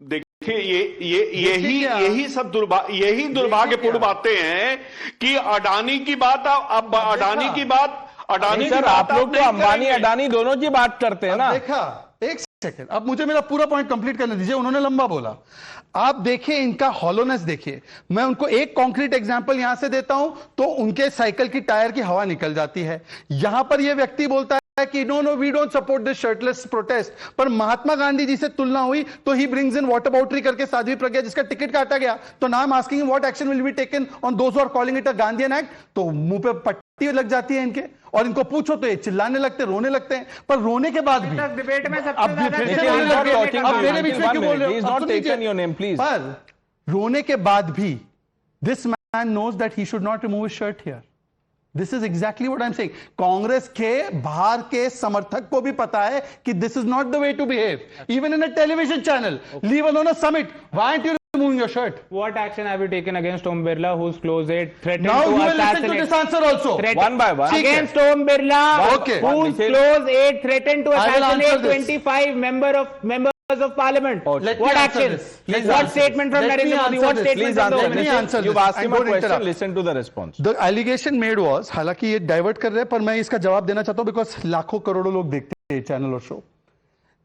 देखिए यही सब दुर्भाग्यपूर्ण बातें हैं कि अडानी की बात, अब अडानी की बात सर आप लोग तो अंबानी अडानी दोनों की बात करते हैं ना? देखा, एक सेकंड, अब मुझे मेरा पूरा पॉइंट कंप्लीट करने दीजिए. उन्होंने लंबा बोला. आप देखिए इनका हॉलोनेस देखिए. मैं उनको एक कॉन्क्रीट एग्जांपल यहां से देता हूं तो उनके साइकिल की टायर की हवा निकल जाती है. यहां पर यह व्यक्ति बोलता है कि no we don't support this shirtless protest, पर महात्मा गांधी जी से तुलना हुई तो ही ब्रिंग्स इन वाटर बाउटरी करके साध्वी प्रज्ञा जिसका टिकट काटा गया, तो now I am asking what action will be taken on those who are calling it a Gandhian act. तो मुंह पे पट्टी लग जाती है इनके, और इनको पूछो तो ये चिल्लाने लगते, रोने लगते हैं. पर रोने के बाद भी डिबेट में अब मेरे बीच में क्यों बोल रहे हो? पर रोने के बाद भी this man knows that he should not remove his shirt here. This is exactly what I am saying. Congress के बाहर के समर्थक को भी पता है कि this is not the way to behave, even in a television channel, leave alone a summit. Why aren't you removing your shirt? What action have you taken against Om Birla, whose close aide threatened now to you will assassinate? listen to this answer also. One by one. Against Om Birla, okay, whose close aide threatened to assassinate 25 members of parliament. What action? What statement from Narendra Modi? What statement from Let me answer You've this. asked him a question. Listen to the response. The allegation made was, हालांकि ये divert कर रहे हैं पर मैं इसका जवाब देना चाहता हूं बिकॉज लाखों करोड़ों लोग देखते हैं चैनल और show.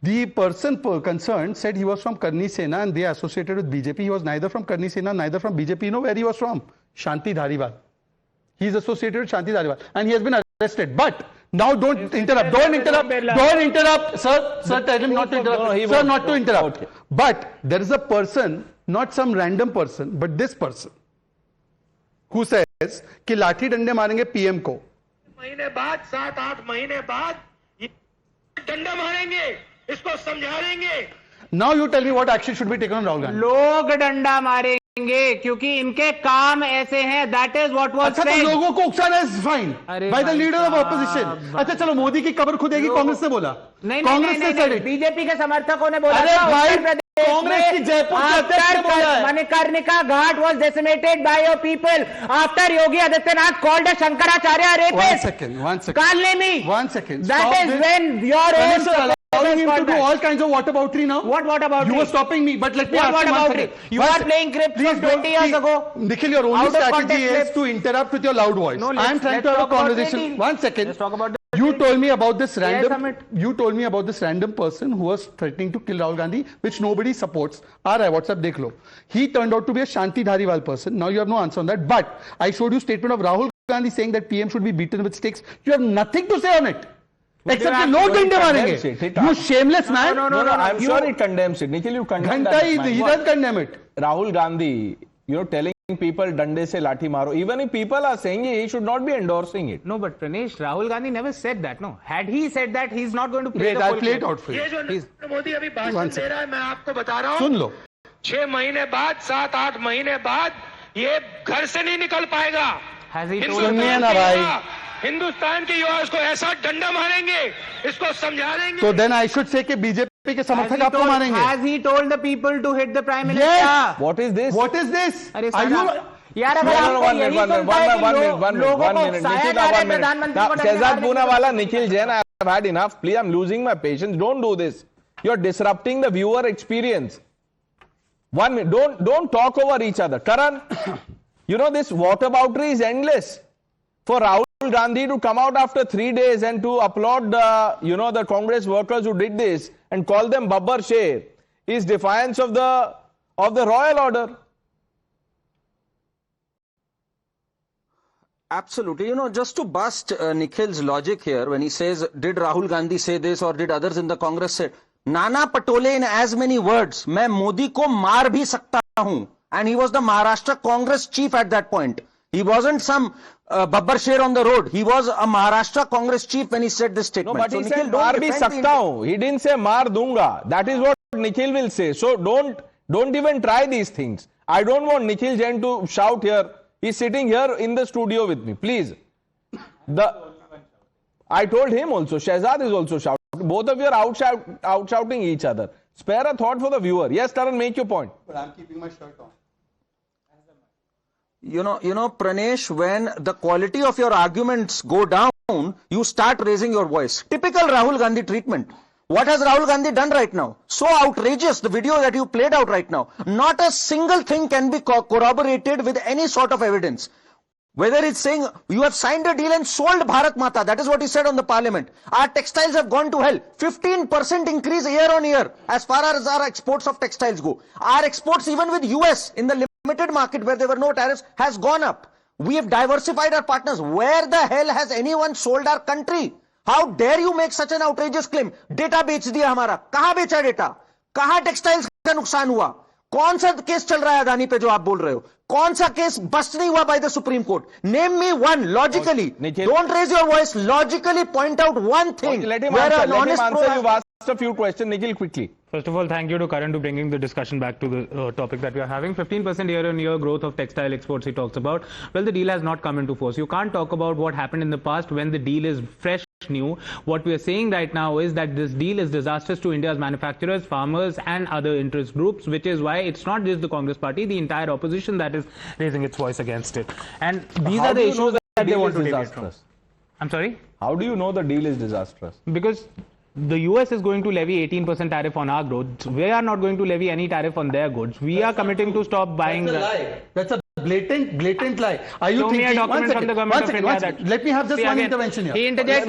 The person concerned said he was from Karni Sena and they associated with BJP. He was neither from Karni Sena, neither from BJP. You know where he was from? Shanti Dhariwal. He is associated with Shanti Dhariwal and he has been arrested. But now don't interrupt. Don't interrupt. Don't interrupt. Sir, tell him not to interrupt. Sir, not to interrupt. But there is a person, not some random person, but this person who says कि लाठी डंडे मारेंगे PM को. महीने बाद 7-8 महीने बाद डंडा मारेंगे, इसको समझा देंगे। Now you tell me what action should be taken on Rahul Gandhi. लोग डंडा मारेंगे क्योंकि इनके काम ऐसे हैं. That is what was अच्छा, said. तो लोगों को उकसाना is fine by the leader of opposition. अच्छा चलो, मोदी की कब्र खुदेगी कांग्रेस ने बोला. नहीं, कांग्रेस ने said it. बीजेपी के समर्थकों ने बोला. अरे भाई, कांग्रेस की जयपुर के अध्यक्ष ने बोला है. मणिकर्णिका घाट was decimated by your people after Yogi Adityanath called a Shankaracharya rapist. One second. Can't name me. 1 second. That is when your own. Allowing him to do all kinds of whataboutery now. What whataboutery? You were stopping me, but let me ask you one second. You are playing cricket from 20 years ago. Nikhil, your only strategy is to interrupt with your loud voice. No, I am trying to have a conversation. 1 second. Let's talk about You told me about this Yes, random. Amit. You told me about this random person who was threatening to kill Rahul Gandhi, which nobody supports. Alright, WhatsApp dekh lo. He turned out to be a Shanti Dhariwal person. Now you have no answer on that. But I showed you statement of Rahul Gandhi saying that PM should be beaten with sticks. You have nothing to say on it. Except the लोग डंडे मारेंगे. You shameless man. No, I'm sure he condemns it. Nikhil, you condemn घंटा that. he doesn't condemn it. Rahul Gandhi, telling people dande se lathi maro. Even if people are saying he should not be endorsing it. No, but Pranesh, Rahul Gandhi never said that. No, had he said that, he's not going to play Wait, the I'll full play it game. out for you. ये जो नरेंद्र मोदी अभी भाषण दे रहा है, मैं आपको बता रहा हूँ. सुन लो. 6 महीने बाद, 7-8 महीने बाद ये घर से नहीं निकल पाएगा. Has he told सुनिए ना भाई. हिंदुस्तान के युवा इसको ऐसा डंडा मारेंगे, इसको समझा देंगे. So then I should say कि बीजेपी के समर्थक आपको मारेंगे. Has he told the people to hit the Prime Minister? Yes. What is this? What is this? अरे Are you? यार अगर आपको यही सुनता है कि लोगों को उकसाया जा रहा है प्रधानमंत्री को डंडे Shehzad मारने Poonawalla, Nikhil Jain, I have had enough. Please, I'm losing my patience. Don't do this. You're disrupting the viewer experience. 1 minute. Don't talk over each other. Karan, this whataboutery is endless. For Rahul Gandhi to come out after 3 days and to applaud the Congress workers who did this and call them Babbar Sher is defiance of the royal order. Absolutely. Just to bust Nikhil's logic here, when he says, did Rahul Gandhi say this or did others in the Congress say, Nana Patole in as many words, मैं मोदी को मार भी सकता हूं. And he was the Maharashtra Congress chief at that point. He wasn't some Babbar Sher on the road. He was a Maharashtra Congress chief when he said this statement. No, but he said मार भी सकता हूं. He didn't say मार दूंगा. That is what Nikhil will say. So don't even try these things. I don't want Nikhil Jain to shout here. He's sitting here in the studio with me. Please. I told him also. Shehzad is also shouting. Both of you are out-shouting each other. Spare a thought for the viewer. Yes, Taran, make your point. But I'm keeping my shirt on. Pranesh, when the quality of your arguments go down, you start raising your voice. Typical Rahul Gandhi treatment. What has Rahul Gandhi done right now? So outrageous, the video that you played out right now. Not a single thing can be corroborated with any sort of evidence. Whether it's saying you have signed a deal and sold Bharat Mata, that is what he said on the parliament. Our textiles have gone to hell. 15% increase year on year as far as our exports of textiles go. Our exports even with US in the limited market where there were no tariffs has gone up. We have diversified our partners. Where the hell has anyone sold our country? How dare you make such an outrageous claim? Data बेच दिया हमारा. कहां बेचा data? कहां textiles का नुकसान हुआ? कौन सा केस चल रहा है अदानी पे जो आप बोल रहे हो? कौन सा केस बस्ट नहीं हुआ by the Supreme Court? Name me one logically. Don't raise your voice. Logically point out one thing. Let him answer. You've asked a few questions. Nikhil, quickly. First of all, thank you to Karan to bringing the discussion back to the topic that we are having. 15% year-on-year growth of textile exports he talks about. Well, the deal has not come into force. You can't talk about what happened in the past when the deal is fresh, new. What we are saying right now is that this deal is disastrous to India's manufacturers, farmers and other interest groups, which is why it's not just the Congress party, the entire opposition that is raising its voice against it. And these are the issues that they want to deviate from. I'm sorry? How do you know the deal is disastrous? Because the US is going to levy 18% tariff on our goods. We are not going to levy any tariff on their goods. We are committing to stop buying. That's a lie. That's a blatant lie. Are you Show thinking? me a document from the government of India that. Let me have just one intervention here. He interjects.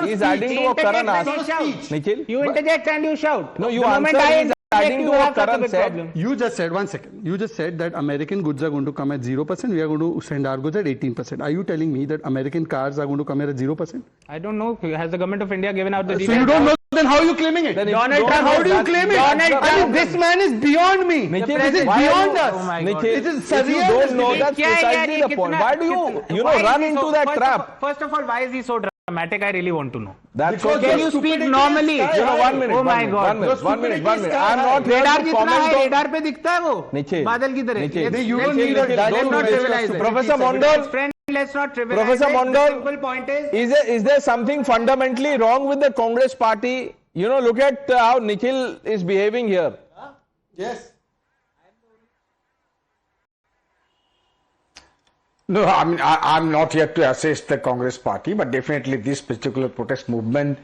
He's adding to what Karan asked. Nikhil, you interject and you shout. No, you answer. adding to what Karan said. You just said, one second. You just said that American goods are going to come at 0%. We are going to send our goods at 18%. Are you telling me that American cars are going to come here at 0%? I don't know. Has the government of India given out the So details? you don't know, then how are you claiming it? Donald Trump. How do you claim it? I mean, this man is beyond me. Nikhil, This is why beyond are you- us. Oh my God. Nikhil, It is if you surreal. don't know, that's क्या है यार, precisely ये the point. कितना- Why do you, why is run he into so- that trap? First of all, why is he so dramatic? I really want to know. That's Because okay. Can you speak normally? One minute. Oh my one God. minute. One minute. One minute. I'm not here radar to जितना comment है, on. Radar पे दिखता है वो Nikhil. बादल की तरह. Nikhil. Let's- You don't let's- need a let's dialogue not to trivialize it. Professor Mondal, Friend, let's not trivialize Professor it. Mondal, The simple point is there something fundamentally wrong with the Congress party? You know, look at how Nikhil is behaving here. Yes. No, I mean, I'm not here to assess the Congress party, but definitely this particular protest movement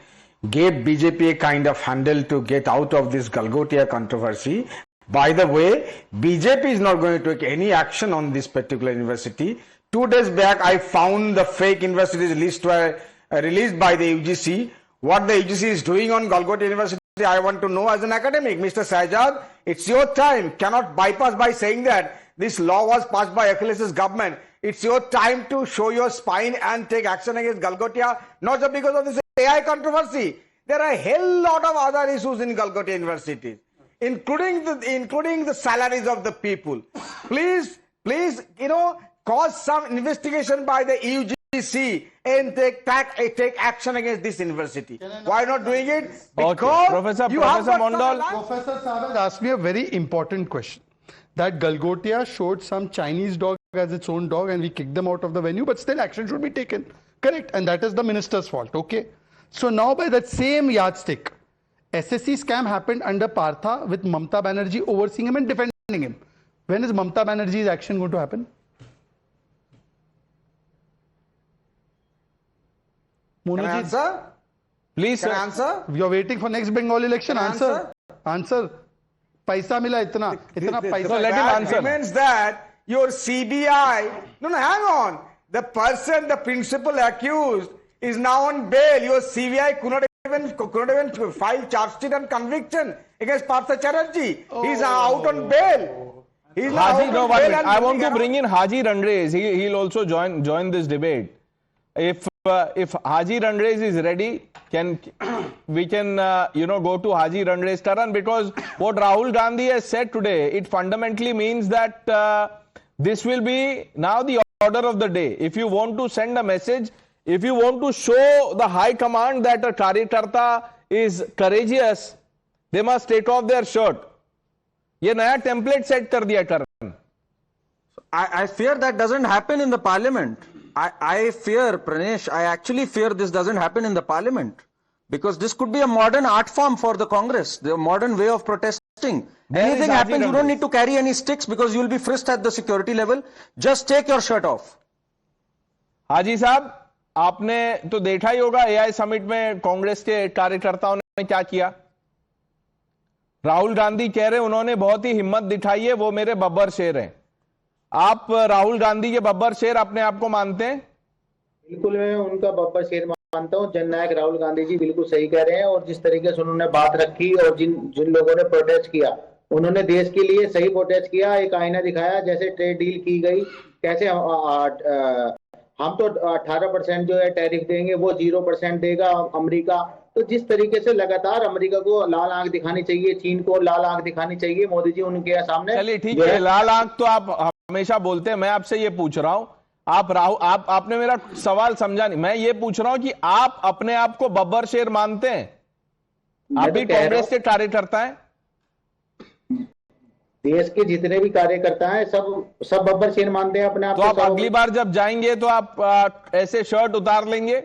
gave BJP a kind of handle to get out of this Galgotia controversy. By the way, BJP is not going to take any action on this particular university. 2 days back, I found the fake universities list were released by the UGC. What the UGC is doing on Galgotia University, I want to know as an academic. Mr. Sajjad, it's your time. Cannot bypass by saying that this law was passed by Akhiles' government. It's your time to show your spine and take action against Galgotia, not just because of this AI controversy. There are a hell lot of other issues in Galgotia universities, including the salaries of the people. Please, cause some investigation by the UGC and take action against this university. Why not doing it? Because Professor Mondal. Professor Saab has asked me a very important question. That Galgotia showed some Chinese dog as its own dog and we kicked them out of the venue, but still action should be taken. Correct. And that is the minister's fault. Okay. So now by that same yardstick, SSC scam happened under Partha with Mamta Banerjee overseeing him and defending him. When is Mamta Banerjee's action going to happen? Can I answer? Please, Can I sir. answer? You're waiting for next Bengal election. Can I Answer. Answer. Paisa mila itna paisa. No, let him That answer. means that your CBI, no, hang on. The person, the principal accused is now on bail. Your CBI could not even file charge sheet and conviction against Partha Chatterjee. He's out on bail. He's now Haji, out no, on one bail minute. and I want to running bring in Haji Randrez. He'll also join this debate. If Haji Randrez is ready, we can go to Haji Randrez turn, because what Rahul Gandhi has said today, it fundamentally means that this will be now the order of the day. If you want to send a message, if you want to show the high command that a Karyakarta is courageous, they must take off their shirt. ये नया template set कर दिया Karan. I fear that doesn't happen in the parliament. I fear, Pranesh, I actually fear this doesn't happen in the parliament. Because this could be a modern art form for the Congress, the modern way of protesting. Anything happens, you don't need to carry any sticks because you'll be frisked at the security level. Just take your shirt off. हाजी साहब, आपने तो देखा ही होगा AI summit में कांग्रेस के कार्यकर्ताओं ने क्या किया. राहुल गांधी कह रहे उन्होंने बहुत ही हिम्मत दिखाई है, वो मेरे बब्बर शेर हैं. आप राहुल गांधी के बब्बर शेर अपने आप को मानते हैं? बिल्कुल, मैं उनका बब्बर शेर मानता हूं. जननायक राहुल गांधी जी बिल्कुल सही कह रहे हैं, और जिस तरीके से उन्होंने बात रखी और जिन लोगों ने प्रोटेस्ट किया, उन्होंने देश के लिए सही प्रोटेस्ट किया. एक आईना दिखाया जैसे ट्रेड डील की गई, कैसे हम तो 18% जो है टैरिफ देंगे, वो 0% देगा अमेरिका. तो जिस तरीके से लगातार अमेरिका को लाल आंख दिखानी चाहिए, चीन को लाल आंख दिखानी चाहिए, मोदी जी उनके सामने. चलिए ठीक है, लाल आंख तो आप हमेशा बोलते हैं. मैं आपसे ये पूछ रहा हूं, आपने मेरा सवाल समझा नहीं. मैं ये पूछ रहा हूं कि आप अपने आप को बब्बर शेर मानते हैं? आप भी कांग्रेस के कार्यकर्ता हैं? देश के जितने भी कार्यकर्ता हैं सब बब्बर शेर मानते हैं अपने आप तो को. आप अगली बार जब जाएंगे तो आप ऐसे शर्ट उतार लेंगे?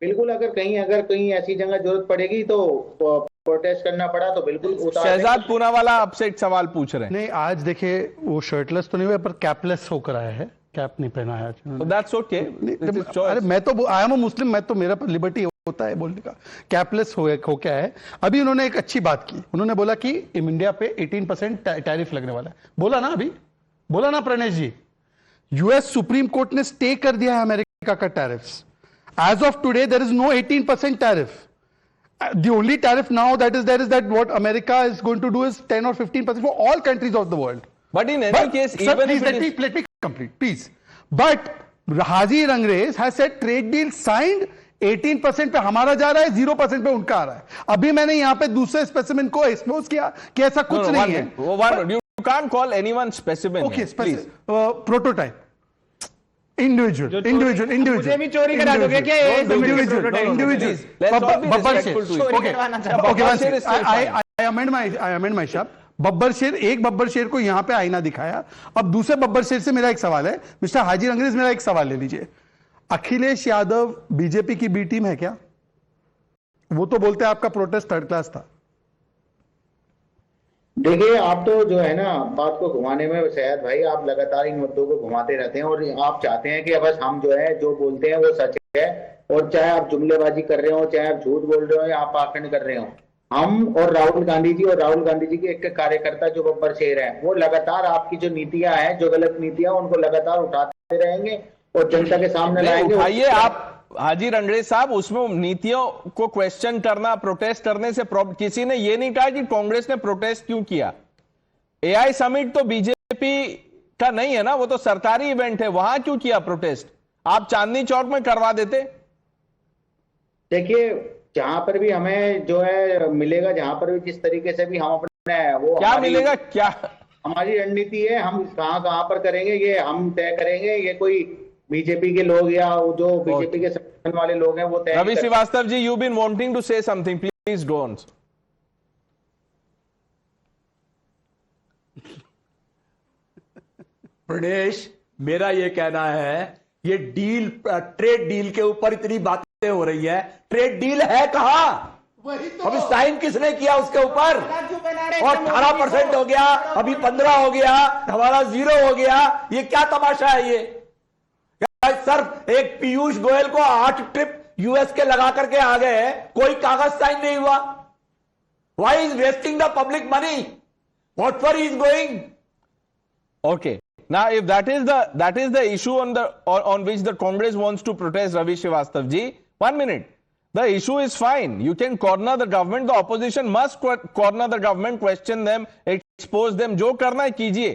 बिल्कुल, अगर कहीं ऐसी जगह जरूरत पड़ेगी तो प्रोटेस्ट करना पड़ा तो बिल्कुल उतार. शहजाद पूनावाला आपसे एक सवाल पूछ रहे हैं. नहीं, आज देखिए वो शर्टलेस तो नहीं हुआ, पर कैपलेस होकर आया है. कैप नहीं पहना है आज. That's okay. अरे मैं तो आई एम मुस्लिम, मैं तो मेरा लिबर्टी होता है बोलने का. कैपलेस हो क्या है. अभी उन्होंने एक अच्छी बात की. उन्होंने बोला कि इंडिया पे 18% टैरिफ लगने वाला है. बोला ना अभी, बोला ना Pranesh ji. US supreme court ने स्टे कर दिया है अमेरिका का tariffs. As of today there is no 18% tariff. The only tariff now that is there is that what America is going to do is 10 or 15% for all countries of the world. But in any case, sir, even please, if let me complete, please. But Haji Rangres has said trade deal signed, 18% पे हमारा जा रहा है, 0% पे उनका आ रहा है. अभी मैंने यहाँ पे दूसरे स्पेसिमेन को एक्सपोज किया कि ऐसा कुछ नहीं है. You can't call anyone specimen. Okay, prototype. Individual. मुझे भी चोरी करा दोगे क्या? Individual. Babbar Sher. Okay, I amend my shop. Babbar शेर, एक बब्बर शेर को यहां पे आईना दिखाया. अब दूसरे बब्बर शेर से मेरा एक सवाल है, मिस्टर हाजी रंगरेज, मेरा एक सवाल ले लीजिए. अखिलेश यादव बीजेपी की बी टीम है क्या? वो तो बोलते हैं आपका प्रोटेस्ट थर्ड क्लास था. देखिए, आप तो जो है ना बात को घुमाने में शायद भाई आप लगातार इन मुद्दों को घुमाते रहते हैं और आप चाहते हैं कि बस हम जो है जो बोलते हैं वो सच है, और चाहे आप जुमलेबाजी कर रहे हो, चाहे आप झूठ बोल रहे हो या आप पाखंड कर रहे हो. हम और राहुल गांधी जी के एक कार्यकर्ता जो बब्बर शेर है, वो लगातार आपकी जो नीतियां हैं, जो गलत नीतियां, उनको लगातार उठाते रहेंगे और जनता के सामने लाएंगे. उठाइए आप हाजी रंगरेज साहब, उसमें नीतियों को क्वेश्चन करना, प्रोटेस्ट करने से किसी ने ये नहीं कहा कि कांग्रेस ने प्रोटेस्ट क्यों किया. एआई समिट तो बीजेपी का नहीं है ना, वो तो सरकारी इवेंट है, वहां क्यों किया प्रोटेस्ट? आप चांदनी चौक में करवा देते. देखिए, जहां पर भी हमें जो है मिलेगा, जहां पर भी जिस तरीके से भी हम अपने वो क्या मिलेगा, क्या हमारी रणनीति है, हम कहां पर करेंगे ये हम तय करेंगे. ये कोई बीजेपी के लोग या जो बीजेपी के संगठन वाले लोग हैं वो तय. Ravi Shrivastava ji, you been wanting to say something, please go on. Pranesh, मेरा ये कहना है, ये डील, ट्रेड डील के ऊपर इतनी बातें हो रही है, ट्रेड डील है कहां? अभी साइन किसने किया उसके ऊपर? और 18% हो गया, अभी 15 हो गया, हमारा 0 हो गया. ये क्या तमाशा है ये? सर, एक पीयूष गोयल को 8 ट्रिप यूएस के लगा करके आ गए, कोई कागज साइन नहीं हुआ. Why is wasting the public money? What for is going? Okay. Now, if that is the issue on which the Congress wants to protest, Ravi Srivastav ji, 1 minute. The issue is fine. You can corner the government. The opposition must corner the government, question them, expose them. जो करना है कीजिए.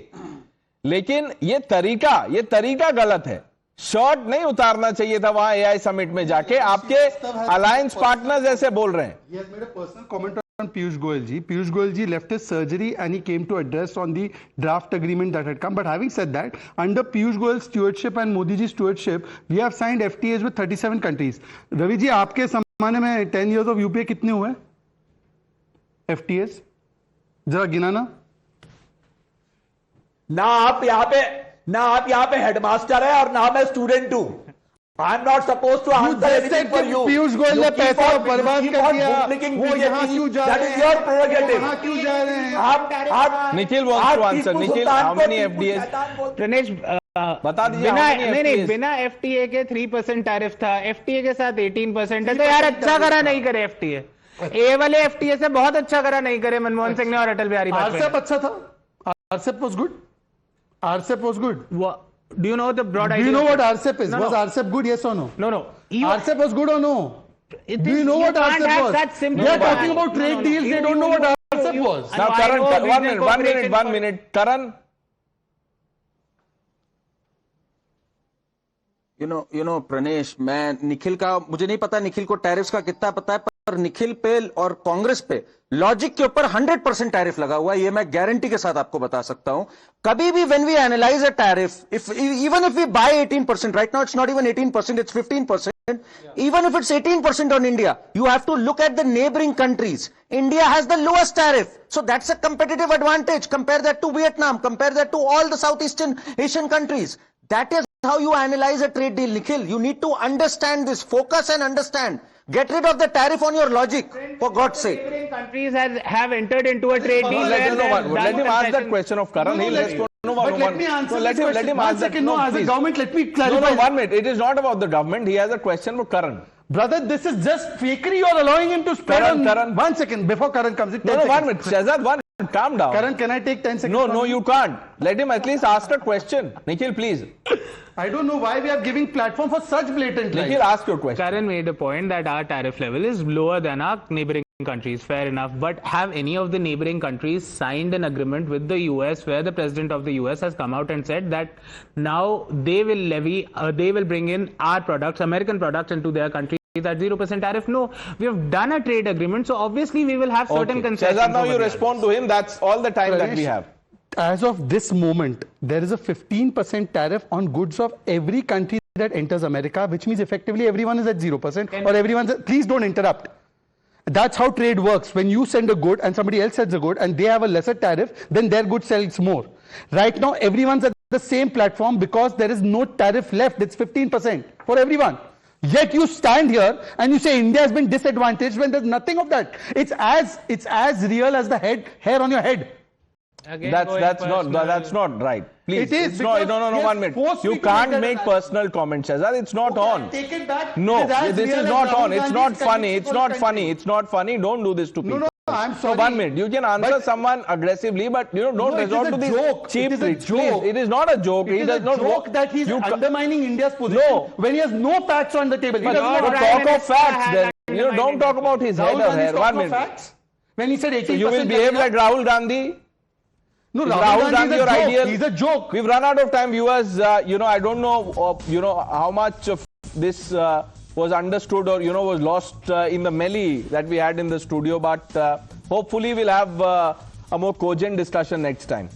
लेकिन ये तरीका गलत है. Shirt नहीं उतारना चाहिए था वहां एआई समिट में जाके. आपके अलायंस पार्टनर्स ऐसे बोल रहे हैं. He has made a personal comment on Piyush Goyal ji. Piyush Goyal ji left his surgery and he came to address on the draft agreement that had come. But having said that, under Piyush Goyal's stewardship and Modi ji's stewardship, we have signed FTAs with 37 countries. Ravi ji, आपके जमाने में 10 years of UPA कितने हुए FTAs? जरा गिनाना. ना आप यहाँ पे हेडमास्टर है और ना मैं स्टूडेंट हूं. I am not supposed to answer anything for you. Piyush Goyal ने पैसा बर्बाद कर दिया. वो यहाँ क्यों जा रहे हैं? That is your prerogative. वहाँ क्यों जा रहे हैं? आप Nikhil wants to answer. Nikhil, how many FTAs? Pranesh, बता दीजिए. बिना FTA के 3% टैरिफ था, FTA के साथ 18% है. तो यार अच्छा करा नहीं करे FTA. ए वाले FTA से बहुत अच्छा करा नहीं करे मनमोहन सिंह ने और अटल बिहारी वाजपेयी. RCEP अच्छा था. RCEP was good. RCEP was good. Do you know the broad idea? Do you know what RCEP is? No, was RCEP good? Yes or no? No. RCEP was good or no? Do you know what RCEP was? They are talking about trade deals. They don't know what RCEP was. Now, Karan, one minute. Karan. You know, Pranesh, मैं निखिल का, मुझे नहीं पता निखिल को tariffs का कितना पता है, पर निखिल पे और कांग्रेस पे लॉजिक के ऊपर 100% टैरिफ लगा हुआ है. ये मैं गारंटी के साथ आपको बता सकता हूं. कभी भी when we analyze a tariff, even if we buy 18%, right now it's not even 18%, it's 15%. Even if it's 18% on India, you have to look at the neighboring countries. India has the lowest tariff, so that's a competitive advantage. Compare that to Vietnam, compare that to all the Southeastern Asian countries. That is how you analyze a trade deal, Nikhil. You need to understand this, focus and understand. Get rid of the tariff on your logic, for God's sake. Neighboring countries have entered into a trade deal. Let him ask that question of Karan. He'll respond. Let me answer. Let him ask that. No, as a government, let me clarify. No, 1 minute. It is not about the government. He has a question for Karan. Brother, this is just fakery. You are allowing him to spread on. Karan. 1 second before Karan comes in. No, 1 minute. Shahzad, calm down. Karan, can I take 10 seconds? No, you can't. Let him at least ask a question. Nikhil, please. I don't know why we are giving platform for such blatant lies. Nikhil, ask your question. Karan made a point that our tariff level is lower than our neighboring countries. Fair enough. But have any of the neighboring countries signed an agreement with the US where the president of the US has come out and said that now they will levy, they will bring in our products, American products into their country at 0% tariff? No. We have done a trade agreement, so obviously we will have certain concessions. Shehzad, now you over respond to him. That's all the time that we have. As of this moment, there is a 15% tariff on goods of every country that enters America, which means effectively everyone is at 0% or everyone's at, please don't interrupt. That's how trade works. When you send a good and somebody else sends a good and they have a lesser tariff, then their good sells more. Right now, everyone's at the same platform because there is no tariff left. It's 15% for everyone. Yet you stand here and you say India has been disadvantaged when there's nothing of that. It's as real as the hair on your head. Again, that's not right. Please, it is. It's not, no, 1 minute. You can't make personal comments, Shehzad. It's not on. Take it back. No, this is not on. It's not funny. It's not funny. It's not funny. Don't do this to people. No, I'm sorry. So 1 minute. You can answer someone aggressively, but don't resort to these cheap tricks. Please, it is not a joke. It is a joke that he's undermining India's position when he has no facts on the table. He doesn't talk of facts then. Don't talk about his head or hair. 1 minute. When he said 80%. So you will behave like Rahul Gandhi? No, Rahul Gandhi, your ideal. He's a joke. We've run out of time, viewers. I don't know, how much of this was understood or, was lost in the melee that we had in the studio. But hopefully we'll have a more cogent discussion next time.